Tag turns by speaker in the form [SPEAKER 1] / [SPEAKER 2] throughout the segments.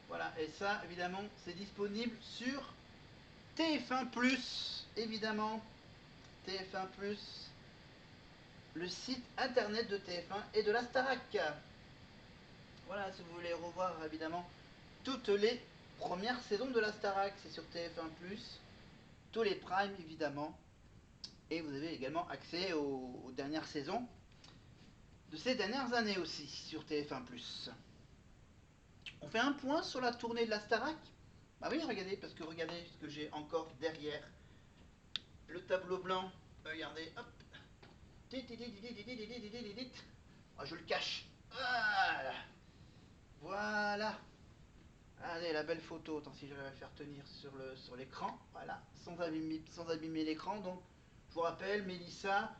[SPEAKER 1] Voilà, et ça, évidemment, c'est disponible sur TF1+, évidemment. TF1+, le site internet de TF1 et de la Starac. Voilà, si vous voulez revoir, évidemment, toutes les premières saisons de la Starac, c'est sur TF1+, tous les primes, évidemment. Et vous avez également accès aux dernières saisons de ces dernières années aussi sur TF1+. On fait un point sur la tournée de la Starac. Bah oui, regardez, parce que regardez ce que j'ai encore derrière le tableau blanc. Regardez, hop. Oh, je le cache. Voilà. Allez, la belle photo. Attends, si je vais la faire tenir sur l'écran. Voilà, sans abîmer l'écran. Donc, je vous rappelle, Mélissa,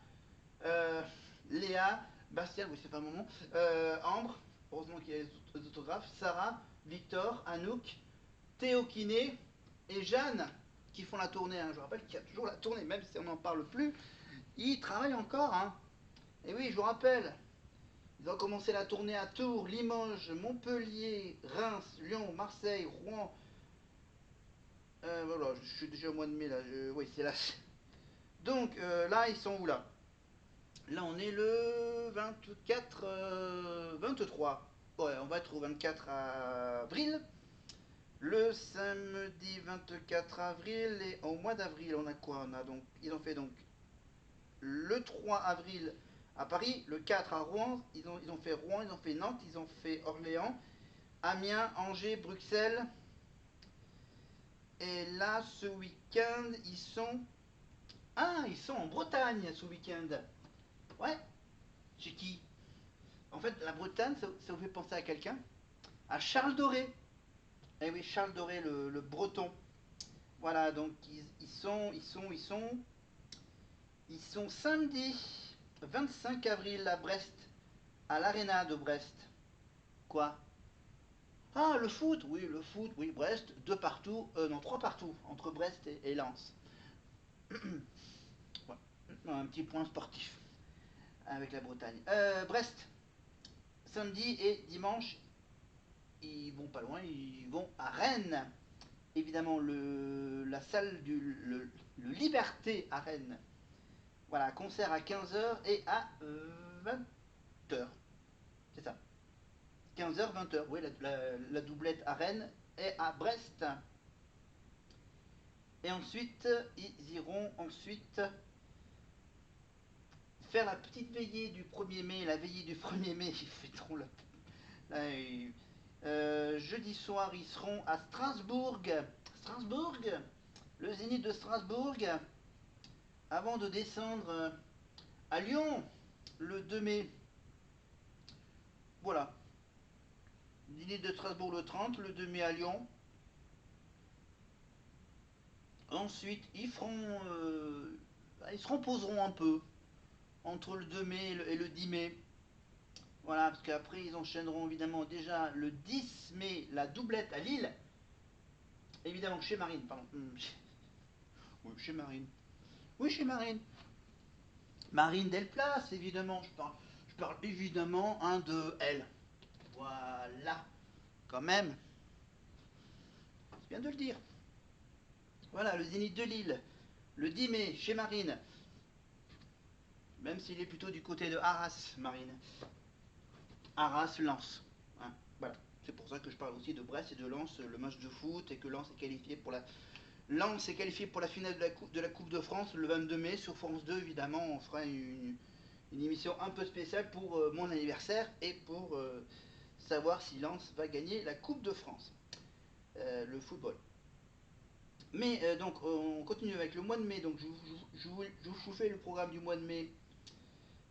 [SPEAKER 1] Léa, Bastien, oui, c'est pas mon nom, Ambre, heureusement qu'il y a les autographes, Sarah, Victor, Anouk, Théo Kiné et Jeanne qui font la tournée. Hein. Je vous rappelle qu'il y a toujours la tournée, même si on n'en parle plus. Ils travaillent encore. Hein. Et oui, je vous rappelle, ils ont commencé la tournée à Tours, Limoges, Montpellier, Reims, Lyon, Marseille, Rouen. Voilà, je suis déjà au mois de mai là. Oui, c'est là. Donc là, ils sont où là? Là, on est le 24, 23. Ouais, on va être au 24 avril. Le samedi 24 avril et au mois d'avril, on a quoi? On a donc, ils ont fait donc le 3 avril à Paris, le 4 à Rouen, ils ont fait Rouen, ils ont fait Nantes, ils ont fait Orléans, Amiens, Angers, Bruxelles. Et là, ce week-end, ils sont... Ah, ils sont en Bretagne ce week-end. Ouais, chez qui? En fait, la Bretagne, ça vous fait penser à quelqu'un? À Charles Doré. Eh oui, Charles Doré, le breton. Voilà, donc ils sont samedi 25 avril à Brest, à l'Arena de Brest. Quoi? Ah, le foot, oui, Brest, deux partout, non, trois partout, entre Brest et Lens. Voilà. Un petit point sportif avec la Bretagne. Brest, samedi et dimanche, ils vont pas loin, ils vont à Rennes. Évidemment, la salle le Liberté à Rennes. Voilà, concert à 15 h et à 20 h. C'est ça. 15 h, 20 h. Oui, la doublette à Rennes et à Brest. Et ensuite, ils iront ensuite faire la petite veillée du 1er mai. La veillée du 1er mai, ils fêteront jeudi soir, ils seront à Strasbourg. Strasbourg, le Zénith de Strasbourg, avant de descendre à Lyon le 2 mai. Voilà. Zénith de Strasbourg le 30, le 2 mai à Lyon. Ensuite, ils se reposeront un peu entre le 2 mai et le 10 mai. Voilà, parce qu'après, ils enchaîneront évidemment déjà le 10 mai la doublette à Lille. Évidemment, chez Marine, pardon. Oui, chez Marine. Oui, chez Marine. Marine Delplace, évidemment. Je parle évidemment de elle. Voilà. Quand même, c'est bien de le dire. Voilà, le Zénith de Lille. Le 10 mai, chez Marine. Même s'il est plutôt du côté de Arras, Marine. Arras, Lens. Hein, voilà. C'est pour ça que je parle aussi de Brest et de Lens, le match de foot, et que Lens est qualifié pour la finale de la Coupe de France le 22 mai sur France 2. Évidemment, on fera une émission un peu spéciale pour mon anniversaire et pour savoir si Lens va gagner la Coupe de France, le football. Mais donc on continue avec le mois de mai. Donc je vous fais le programme du mois de mai.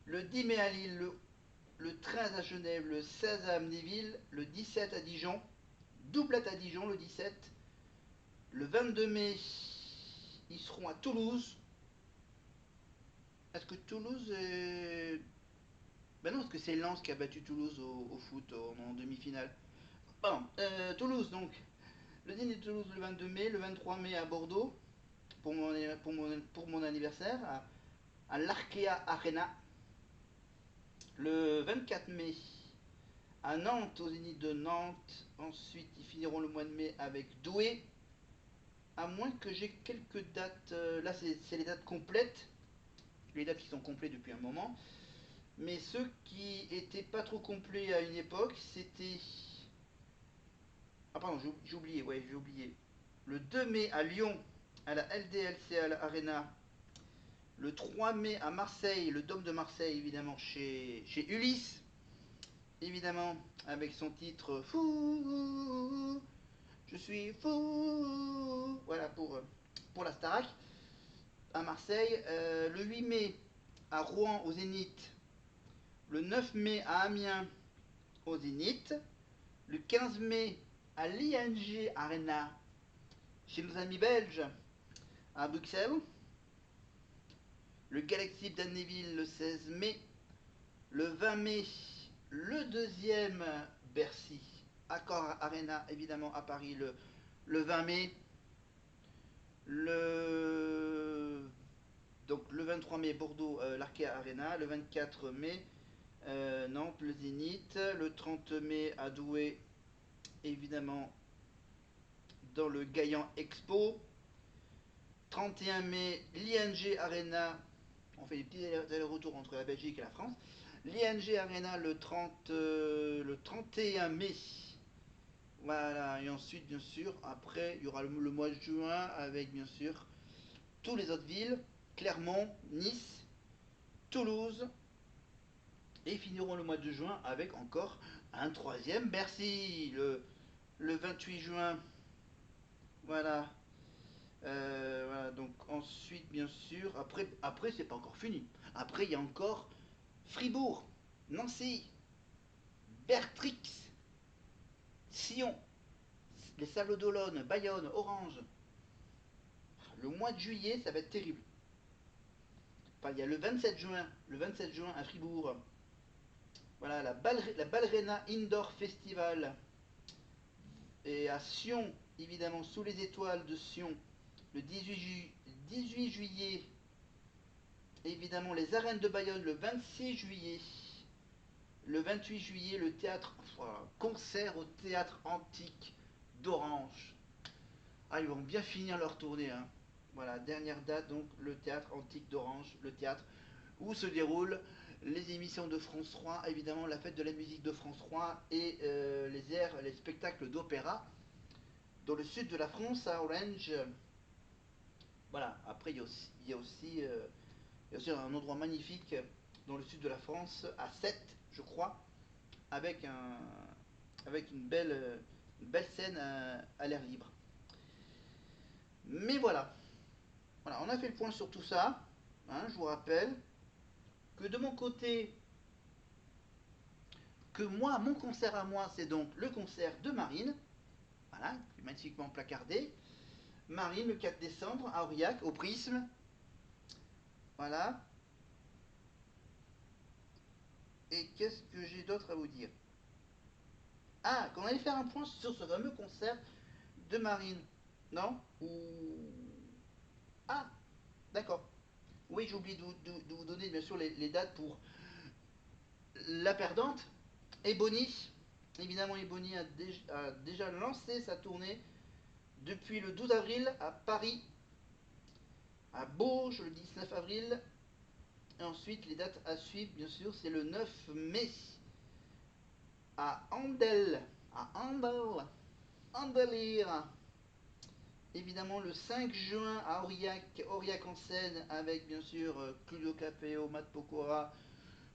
[SPEAKER 1] Le 10 mai à Lille, le 13 à Genève, le 16 à Amnéville, le 17 à Dijon, doublette à Dijon le 17. Le 22 mai, ils seront à Toulouse. Est-ce que Toulouse est... Ben non, parce que c'est Lens qui a battu Toulouse au foot en demi-finale. Pardon, Toulouse donc. Le dîner de Toulouse le 22 mai, le 23 mai à Bordeaux pour mon anniversaire à l'Arkea Arena. Le 24 mai à Nantes, au Zénith de Nantes. Ensuite, ils finiront le mois de mai avec Douai. À moins que j'ai quelques dates. Là, c'est les dates complètes. Les dates qui sont complètes depuis un moment. Mais ceux qui étaient pas trop complets à une époque, c'était. Ah, pardon, j'ai oublié, ouais, j'ai oublié. Le 2 mai à Lyon, à la LDLC Arena. Le 3 mai à Marseille, le Dôme de Marseille, évidemment, chez Ulysse. Évidemment, avec son titre Fou, je suis fou. Voilà pour la Starac. À Marseille. Le 8 mai à Rouen au Zénith. Le 9 mai à Amiens au Zénith. Le 15 mai à l'ING Arena chez nos amis belges à Bruxelles. Le Galaxy d'Annéville le 16 mai. Le 20 mai, le deuxième Bercy Accor Arena, évidemment à Paris le 20 mai. Donc le 23 mai, Bordeaux, l'Arkea Arena. Le 24 mai, Nantes, le Zénith. Le 30 mai, à Douai, évidemment, dans le Gaillan Expo. 31 mai, l'ING Arena. On fait des petits allers-retours entre la Belgique et la France. L'ING Arena le 31 mai. Voilà, et ensuite, bien sûr, après, il y aura le mois de juin avec, bien sûr, toutes les autres villes, Clermont, Nice, Toulouse, et finiront le mois de juin avec encore un troisième Bercy, le 28 juin. Voilà. Voilà, donc ensuite, bien sûr, après c'est pas encore fini. Après, il y a encore Fribourg, Nancy, Bertrix, Sion, les Sables d'Olonne, Bayonne, Orange. Le mois de juillet, ça va être terrible. Enfin, il y a le 27 juin à Fribourg. Voilà, la Ballerina Indoor Festival. Et à Sion, évidemment, sous les étoiles de Sion, le 18 juillet. Évidemment, les arènes de Bayonne, le 26 juillet. Le 28 juillet, le théâtre, concert au théâtre antique d'Orange. Ah, ils vont bien finir leur tournée, hein. Voilà, dernière date, donc le théâtre antique d'Orange, le théâtre où se déroulent les émissions de France 3, évidemment la fête de la musique de France 3 et les spectacles d'opéra dans le sud de la France, à Orange. Voilà, après il y a aussi un endroit magnifique dans le sud de la France, à Sète, je crois, avec, avec une belle scène à l'air libre. Mais voilà, on a fait le point sur tout ça. Hein, je vous rappelle que de mon côté, que moi, mon concert à moi, c'est donc le concert de Marine. Voilà, magnifiquement placardé. Marine, le 4 décembre, à Aurillac, au Prisme. Voilà. Et qu'est-ce que j'ai d'autre à vous dire? Ah, qu'on allait faire un point sur ce fameux concert de Marine. Non? Ou... Ah, d'accord. Oui, j'ai oublié de vous donner bien sûr les dates pour la perdante. Ebony. Évidemment, Ebony a déjà lancé sa tournée depuis le 12 avril à Paris, à Bourges le 19 avril. Et ensuite, les dates à suivre, bien sûr, c'est le 9 mai à Andel, à Andel, Andelire. Évidemment, le 5 juin à Aurillac en Seine, avec bien sûr Claudio Capeo, Matt Pokora,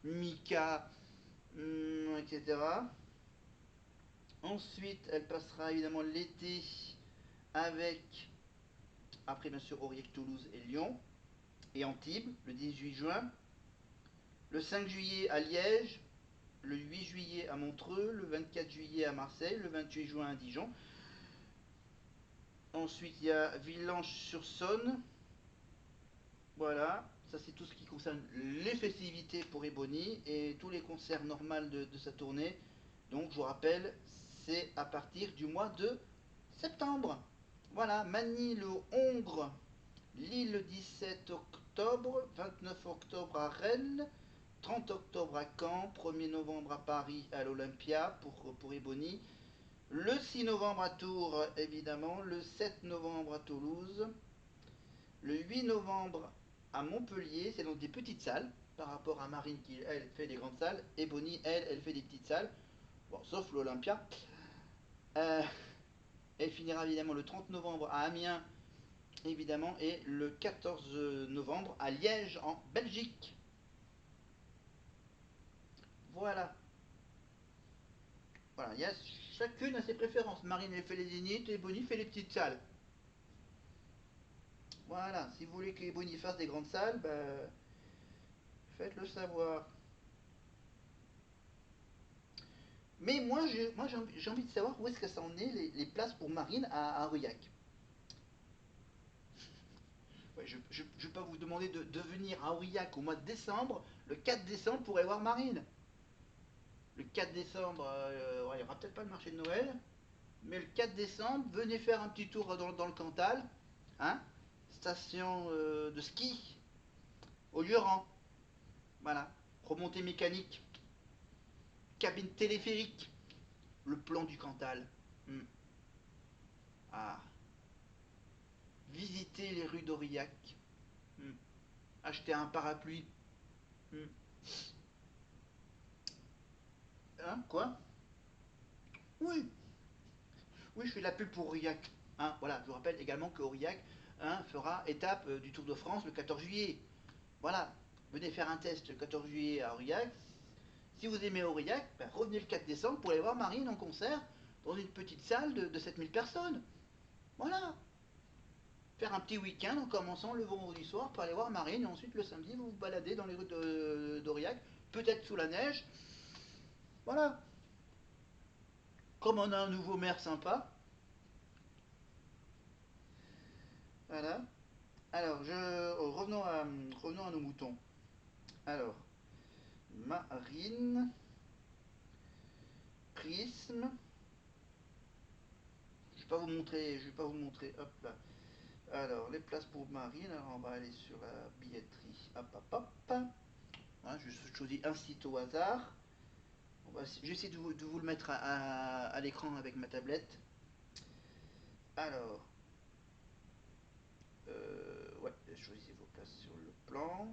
[SPEAKER 1] Mika, etc. Ensuite, elle passera évidemment l'été avec, après bien sûr, Aurillac, Toulouse et Lyon, et Antibes, le 18 juin. Le 5 juillet à Liège, le 8 juillet à Montreux, le 24 juillet à Marseille, le 28 juin à Dijon. Ensuite, il y a Villange-sur-Saône. Voilà, ça c'est tout ce qui concerne les festivités pour Ebony et tous les concerts normaux de sa tournée. Donc, je vous rappelle, c'est à partir du mois de septembre. Voilà, Manille-le-Hongre, Lille le 17 octobre, 29 octobre à Rennes, 30 octobre à Caen, 1er novembre à Paris à l'Olympia pour Ebony, le 6 novembre à Tours évidemment, le 7 novembre à Toulouse, le 8 novembre à Montpellier, c'est donc des petites salles par rapport à Marine qui elle fait des grandes salles, Ebony elle fait des petites salles, bon sauf l'Olympia. Euh, Elle finira évidemment le 30 novembre à Amiens évidemment et le 14 novembre à Liège en Belgique. Voilà. Voilà, il y a chacune a ses préférences. Marine elle fait les zéniths et Bonnie fait les petites salles. Voilà, si vous voulez que Bonnie fasse des grandes salles, bah, faites-le savoir. Mais moi j'ai envie de savoir où est-ce que ça en est les places pour Marine à Aurillac. Ouais, je ne vais pas vous demander de venir à Aurillac au mois de décembre, le 4 décembre pour aller voir Marine. Le 4 décembre, ouais, il n'y aura peut-être pas le marché de Noël, mais le 4 décembre, venez faire un petit tour dans le Cantal, hein, station de ski au Lioran, voilà, remontée mécanique, cabine téléphérique, le plan du Cantal. Hmm. Ah, visiter les rues d'Aurillac, hmm. Acheter un parapluie. Hmm. Hein, quoi? Oui, oui, je fais de la pub pour Aurillac. Hein, voilà, je vous rappelle également que Aurillac, hein, fera étape du Tour de France le 14 juillet. Voilà, venez faire un test le 14 juillet à Aurillac. Si vous aimez Aurillac, ben, revenez le 4 décembre pour aller voir Marine en concert dans une petite salle de 7000 personnes. Voilà, faire un petit week-end en commençant le vendredi soir pour aller voir Marine et ensuite le samedi vous vous baladez dans les rues d'Aurillac, peut-être sous la neige. Voilà, comme on a un nouveau maire sympa. Voilà. Alors, revenons à nos moutons. Alors, Marine, Prisme. Je vais pas vous montrer. Hop là. Alors, les places pour Marine. Alors, on va aller sur la billetterie. Hop, hop, hop. Hein, je choisis un site au hasard. Je vais essayer de vous le mettre à l'écran avec ma tablette. Alors, ouais, choisissez vos places sur le plan.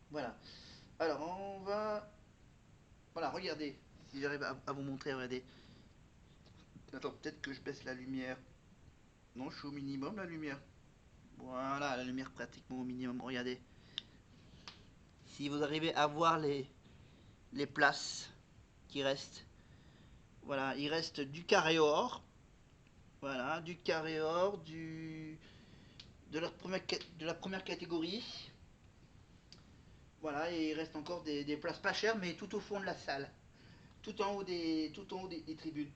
[SPEAKER 1] Voilà. Alors, on va. Voilà, regardez. Si j'arrive à vous montrer, regardez. Attends, peut-être que je baisse la lumière. Non, je suis au minimum la lumière. Voilà, la lumière pratiquement au minimum. Regardez. Si vous arrivez à voir les places qui restent. Voilà, il reste du carré or. Voilà, du carré or, de la première catégorie. Voilà, et il reste encore des places pas chères, mais tout au fond de la salle. Tout en haut des tribunes.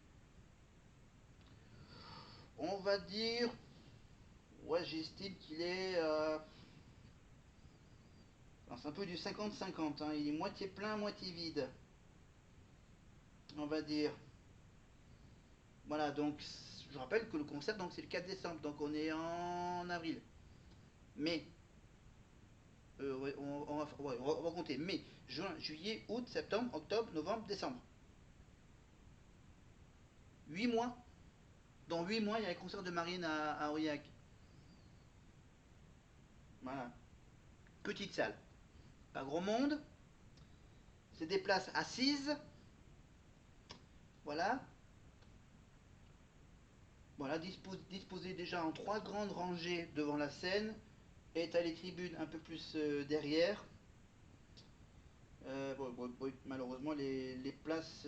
[SPEAKER 1] On va dire, ouais, j'estime qu'il est. C'est un peu du 50-50, hein. Il est moitié plein, moitié vide. On va dire. Voilà, donc je rappelle que le concert donc c'est le 4 décembre, donc on est en avril. Mais ouais, ouais, on va compter mai, juin, juillet, août, septembre, octobre, novembre, décembre. 8 mois. Dans 8 mois, il y a les concerts de Marine à Aurillac. Voilà. Petite salle. Pas gros monde. C'est des places assises. Voilà. Voilà, disposées déjà en trois grandes rangées devant la scène. Et t'as les tribunes un peu plus derrière. Bon, malheureusement, les places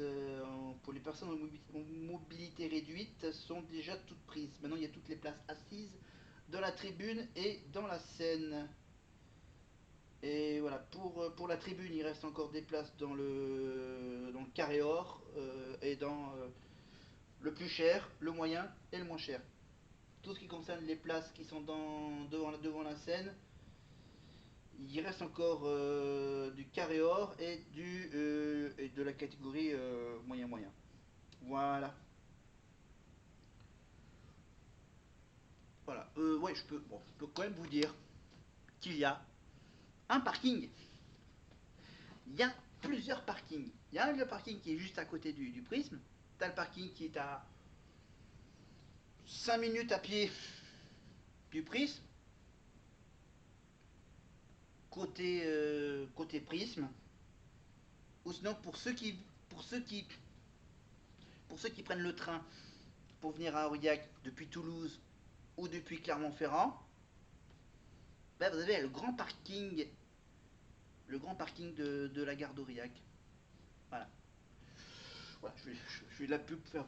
[SPEAKER 1] pour les personnes en mobilité réduite sont déjà toutes prises. Maintenant, il y a toutes les places assises dans la tribune et dans la scène. Et voilà, pour la tribune, il reste encore des places dans le carré or et dans le plus cher, le moyen et le moins cher. Tout ce qui concerne les places qui sont devant la scène, il reste encore du carré or et de la catégorie moyen moyen. Voilà. Voilà. Ouais, je peux quand même vous dire qu'il y a un parking. il y a plusieurs parkings. Il y a le parking qui est juste à côté du prisme. Tu as le parking qui est à 5 minutes à pied du prisme, côté prisme. Ou sinon pour ceux qui, pour ceux qui prennent le train pour venir à Aurillac depuis Toulouse ou depuis Clermont-Ferrand, ben vous avez le grand parking de la gare d'Aurillac. Voilà. Voilà, je vais de la pub pour faire